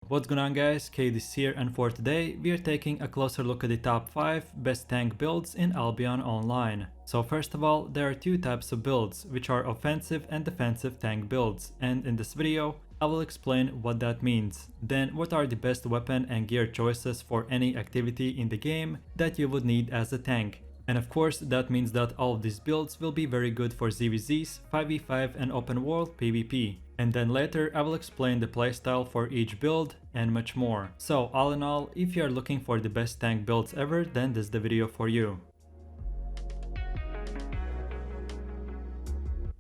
What's going on guys, KD's here, and for today we are taking a closer look at the top 5 best tank builds in Albion Online. So first of all, there are two types of builds, which are offensive and defensive tank builds, and in this video I will explain what that means. Then what are the best weapon and gear choices for any activity in the game that you would need as a tank. And of course that means that all of these builds will be very good for ZVZs, 5v5 and open world PvP. And then later I will explain the playstyle for each build and much more. So all in all, if you are looking for the best tank builds ever, then this is the video for you.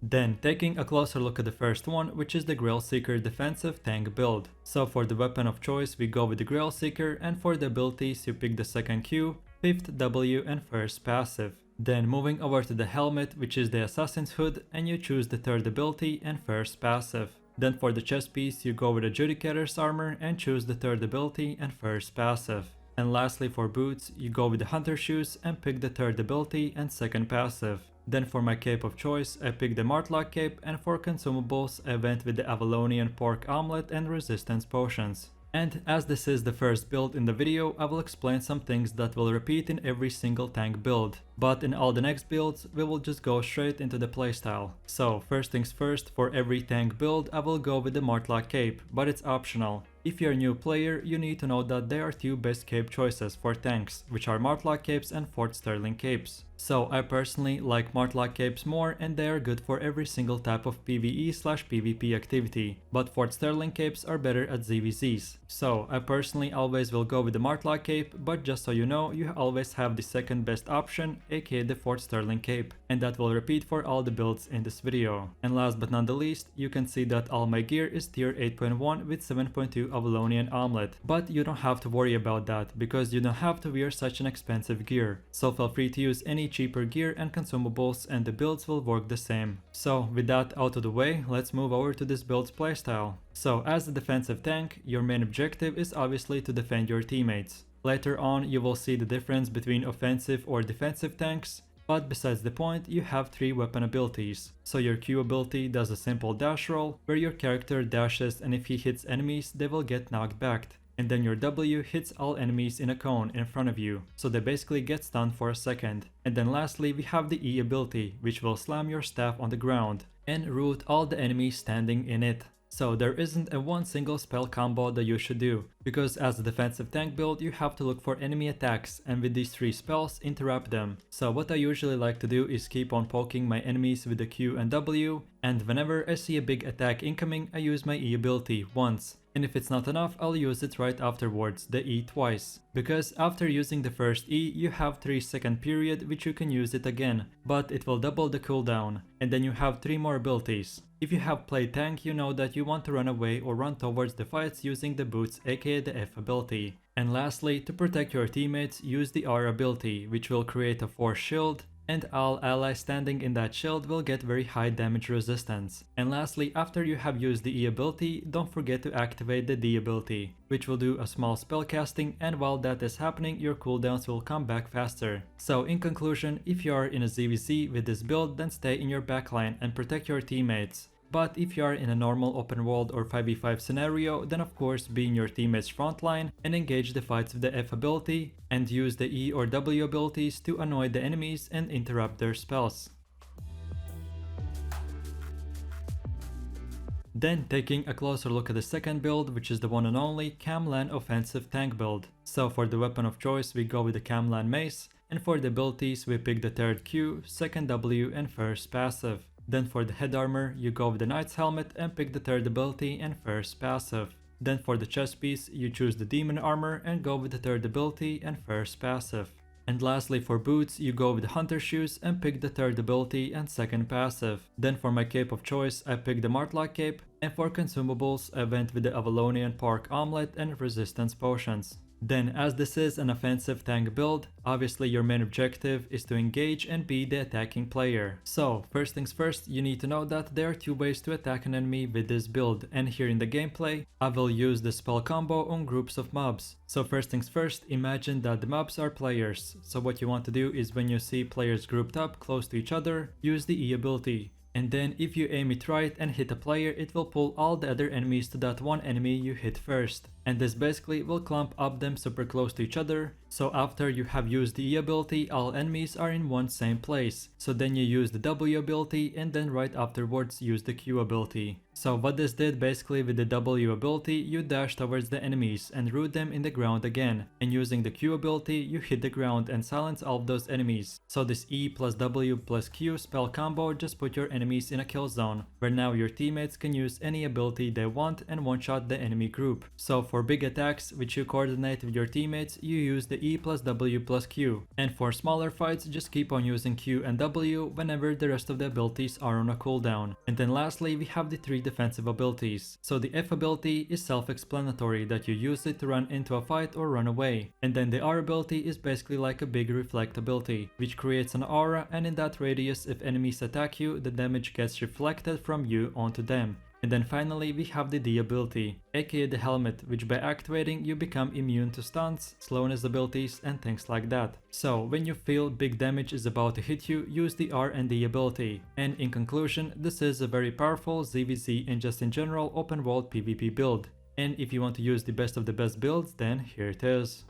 Then taking a closer look at the first one, which is the Grillseeker defensive tank build. So for the weapon of choice we go with the Grillseeker, and for the abilities you pick the second Q, 5th W and first passive. Then moving over to the helmet, which is the assassin's hood, and you choose the third ability and first passive. Then for the chest piece you go with the Judicator's armor and choose the third ability and first passive. And lastly for boots you go with the hunter shoes and pick the third ability and second passive. Then for my cape of choice I picked the Martlock cape, and for consumables I went with the Avalonian pork omelet and resistance potions. And as this is the first build in the video, I will explain some things that will repeat in every single tank build. But in all the next builds, we will just go straight into the playstyle. So first things first, for every tank build I will go with the Martlock cape, but it's optional. If you're a new player, you need to know that there are two best cape choices for tanks, which are Martlock capes and Fort Sterling capes. So I personally like Martlock capes more, and they are good for every single type of PvE/PvP activity, but Fort Sterling capes are better at ZVZs. So I personally always will go with the Martlock cape, but just so you know, you always have the second best option, aka the Fort Sterling cape, and that will repeat for all the builds in this video. And last but not the least, you can see that all my gear is tier 8.1 with 7.2 Avalonian omelet, but you don't have to worry about that because you don't have to wear such an expensive gear. So feel free to use any cheaper gear and consumables and the builds will work the same. So with that out of the way, let's move over to this build's playstyle. So as a defensive tank, your main objective is obviously to defend your teammates. Later on you will see the difference between offensive or defensive tanks, but besides the point, you have 3 weapon abilities. So your Q ability does a simple dash roll, where your character dashes and if he hits enemies they will get knocked back. And then your W hits all enemies in a cone in front of you, so they basically get stunned for a second. And then lastly we have the E ability, which will slam your staff on the ground and root all the enemies standing in it. So there isn't a one single spell combo that you should do, because as a defensive tank build you have to look for enemy attacks and with these 3 spells interrupt them. So what I usually like to do is keep on poking my enemies with the Q and W, and whenever I see a big attack incoming I use my E ability once. And if it's not enough, I'll use it right afterwards, the E twice. Because after using the first E, you have 3-second period which you can use it again, but it will double the cooldown. And then you have 3 more abilities. If you have played tank, you know that you want to run away or run towards the fights using the boots, aka the F ability. And lastly, to protect your teammates, use the R ability, which will create a force shield, and all allies standing in that shield will get very high damage resistance. And lastly, after you have used the E ability, don't forget to activate the D ability, which will do a small spell casting, and while that is happening your cooldowns will come back faster. So in conclusion, if you are in a ZVZ with this build, then stay in your backline and protect your teammates. But if you are in a normal open world or 5v5 scenario, then of course be in your teammates' front line and engage the fights with the F ability and use the E or W abilities to annoy the enemies and interrupt their spells. Then taking a closer look at the second build, which is the one and only Camlann offensive tank build. So for the weapon of choice we go with the Camlann mace, and for the abilities we pick the third Q, second W and first passive. Then for the head armor, you go with the knight's helmet and pick the third ability and first passive. Then for the chest piece, you choose the demon armor and go with the third ability and first passive. And lastly for boots, you go with the hunter shoes and pick the third ability and second passive. Then for my cape of choice, I picked the Martlock cape, and for consumables, I went with the Avalonian pork omelet and resistance potions. Then as this is an offensive tank build, obviously your main objective is to engage and be the attacking player. So first things first, you need to know that there are 2 ways to attack an enemy with this build, and here in the gameplay I will use the spell combo on groups of mobs. So first things first, imagine that the mobs are players. So what you want to do is when you see players grouped up close to each other, use the E ability. And then if you aim it right and hit a player, it will pull all the other enemies to that one enemy you hit first. and this basically will clump up them super close to each other, so after you have used the E ability all enemies are in one same place, so then you use the W ability and then right afterwards use the Q ability. So what this did basically with the W ability, you dash towards the enemies and root them in the ground again, and using the Q ability you hit the ground and silence all of those enemies. So this E plus W plus Q spell combo just put your enemies in a kill zone, where now your teammates can use any ability they want and one-shot the enemy group. So for big attacks which you coordinate with your teammates, you use the E plus W plus Q, and for smaller fights just keep on using Q and W whenever the rest of the abilities are on a cooldown. And then lastly we have the 3 defensive abilities. So the F ability is self-explanatory, that you use it to run into a fight or run away, and then the R ability is basically like a big reflect ability, which creates an aura, and in that radius if enemies attack you the damage gets reflected from you onto them. And then finally we have the D ability, aka the helmet, which by activating you become immune to stuns, slowness abilities and things like that. So when you feel big damage is about to hit you, use the R and D ability. And in conclusion, this is a very powerful ZVZ and just in general open world PvP build. And if you want to use the best of the best builds, then here it is.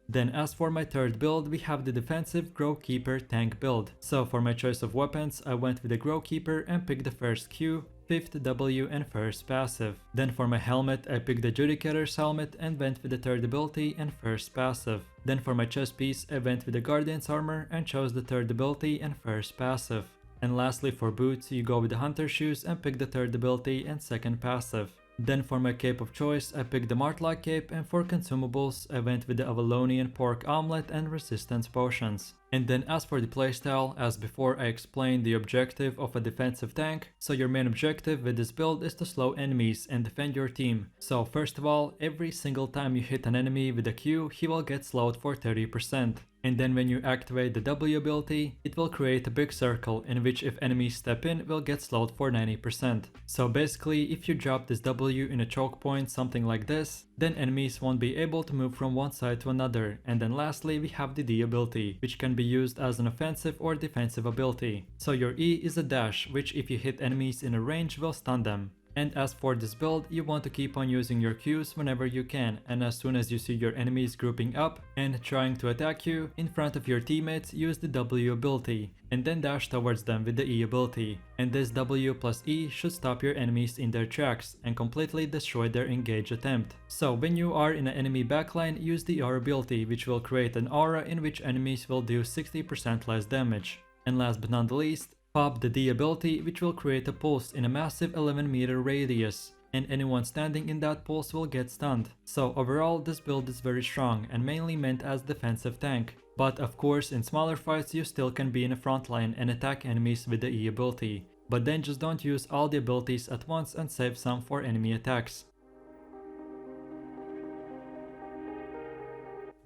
Then as for my third build, we have the defensive Growkeeper tank build. So for my choice of weapons, I went with the Growkeeper and picked the first Q, 5th W and first passive. Then for my helmet, I picked the Judicator's helmet and went with the third ability and first passive. Then for my chest piece, I went with the Guardian's armor and chose the third ability and first passive. And lastly for boots, you go with the Hunter shoes and pick the third ability and second passive. Then for my cape of choice, I picked the Martlock cape, and for consumables, I went with the Avalonian pork omelet and resistance potions. And then as for the playstyle, as before I explained the objective of a defensive tank, so your main objective with this build is to slow enemies and defend your team. So first of all, every single time you hit an enemy with a Q, he will get slowed for 30%. And then when you activate the W ability, it will create a big circle in which if enemies step in, will get slowed for 90%. So basically, if you drop this W in a choke point, something like this, then enemies won't be able to move from one side to another. And then lastly, we have the D ability, which can be used as an offensive or defensive ability. So your E is a dash, which if you hit enemies in a range will stun them. And as for this build, you want to keep on using your Qs whenever you can, and as soon as you see your enemies grouping up and trying to attack you in front of your teammates, use the W ability and then dash towards them with the E ability. And this W plus E should stop your enemies in their tracks and completely destroy their engage attempt. So when you are in an enemy backline, use the R ability, which will create an aura in which enemies will do 60% less damage. And last but not the least, pop the D ability, which will create a pulse in a massive 11-meter radius, and anyone standing in that pulse will get stunned. So overall this build is very strong and mainly meant as defensive tank. But of course in smaller fights you still can be in a front line and attack enemies with the E ability. But then just don't use all the abilities at once and save some for enemy attacks.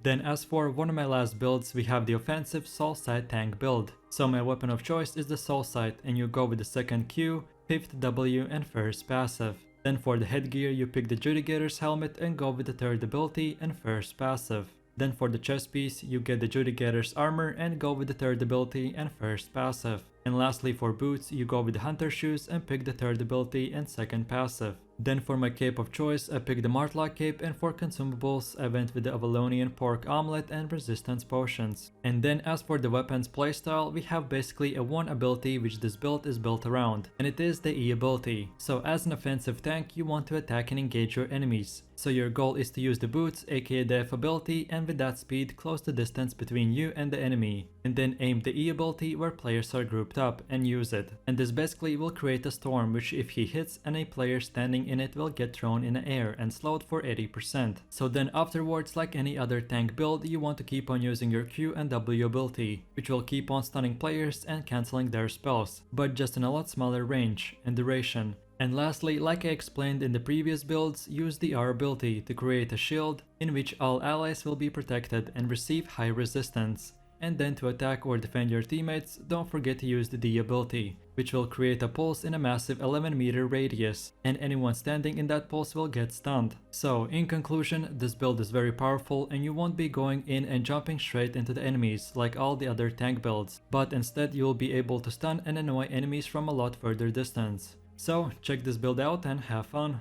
Then as for one of my last builds, we have the offensive soulscythe tank build. So my weapon of choice is the soulscythe, and you go with the second Q, 5th W and first passive. Then for the headgear you pick the Judicator's helmet and go with the third ability and first passive. Then for the chest piece you get the Judicator's armor and go with the third ability and first passive. And lastly for boots you go with the Hunter shoes and pick the third ability and second passive. Then for my cape of choice I picked the Martlock cape, and for consumables I went with the Avalonian pork omelet and resistance potions. And then as for the weapons playstyle, we have basically a one ability which this build is built around, and it is the E ability. So as an offensive tank you want to attack and engage your enemies. So your goal is to use the boots, aka the F ability, and with that speed close the distance between you and the enemy. And then aim the E ability where players are grouped up and use it. And this basically will create a storm which if he hits, any player standing in it will get thrown in the air and slowed for 80%. So then afterwards, like any other tank build, you want to keep on using your Q and W ability, which will keep on stunning players and cancelling their spells, but just in a lot smaller range and duration. And lastly, like I explained in the previous builds, use the R ability to create a shield in which all allies will be protected and receive high resistance. And then to attack or defend your teammates, don't forget to use the D ability, which will create a pulse in a massive 11-meter radius, and anyone standing in that pulse will get stunned. So in conclusion, this build is very powerful and you won't be going in and jumping straight into the enemies like all the other tank builds, but instead you will be able to stun and annoy enemies from a lot further distance. So check this build out and have fun.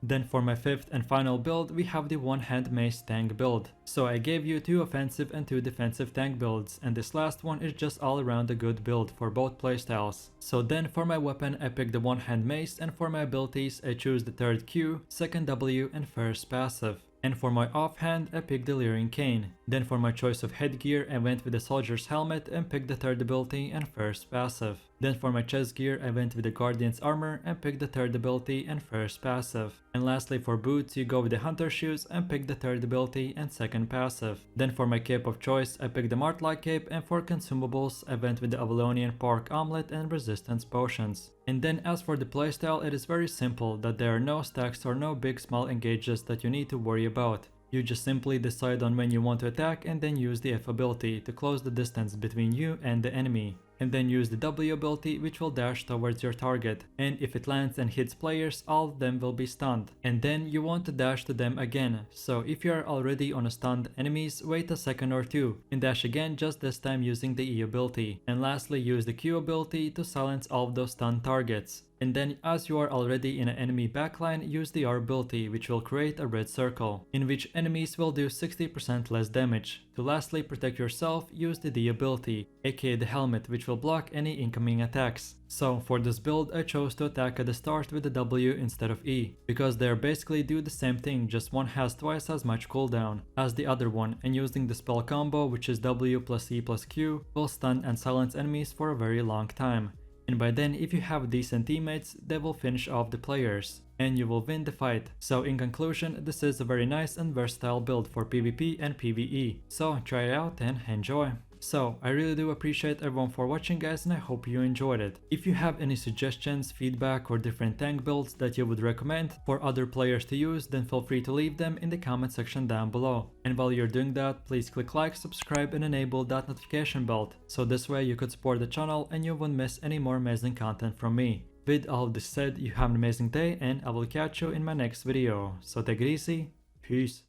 Then for my fifth and final build, we have the one-hand mace tank build. So I gave you 2 offensive and 2 defensive tank builds, and this last one is just all around a good build for both playstyles. So then for my weapon I picked the one-hand mace, and for my abilities I choose the third Q, second W and first passive. And for my offhand, I picked the Leering Cane. Then for my choice of headgear, I went with the Soldier's Helmet and picked the third ability and first passive. Then for my chest gear, I went with the Guardian's Armor and picked the third ability and first passive. And lastly for boots, you go with the Hunter Shoes and pick the third ability and second passive. Then for my cape of choice, I picked the Martlight Cape, and for consumables, I went with the Avalonian Pork Omelet and Resistance Potions. And then as for the playstyle, it is very simple, that there are no stacks or no big small engages that you need to worry about. You just simply decide on when you want to attack and then use the F ability to close the distance between you and the enemy. And then use the W ability, which will dash towards your target, and if it lands and hits players, all of them will be stunned. And then you want to dash to them again, so if you are already on a stunned enemies, wait a second or two, and dash again, just this time using the E ability. And lastly, use the Q ability to silence all of those stunned targets. And then as you are already in an enemy backline, use the R ability, which will create a red circle, in which enemies will do 60% less damage. To lastly protect yourself, use the D ability, aka the helmet, which will block any incoming attacks. So for this build, I chose to attack at the start with the W instead of E, because they basically do the same thing, just one has twice as much cooldown as the other one, and using the spell combo, which is W plus E plus Q, will stun and silence enemies for a very long time. And by then, if you have decent teammates, they will finish off the players, and you will win the fight. So in conclusion, this is a very nice and versatile build for PvP and PvE. So try it out and enjoy. So I really do appreciate everyone for watching, guys, and I hope you enjoyed it. If you have any suggestions, feedback or different tank builds that you would recommend for other players to use, then feel free to leave them in the comment section down below. And while you're doing that, please click like, subscribe and enable that notification bell, so this way you could support the channel and you won't miss any more amazing content from me. With all of this said, you have an amazing day and I will catch you in my next video. So take it easy, peace.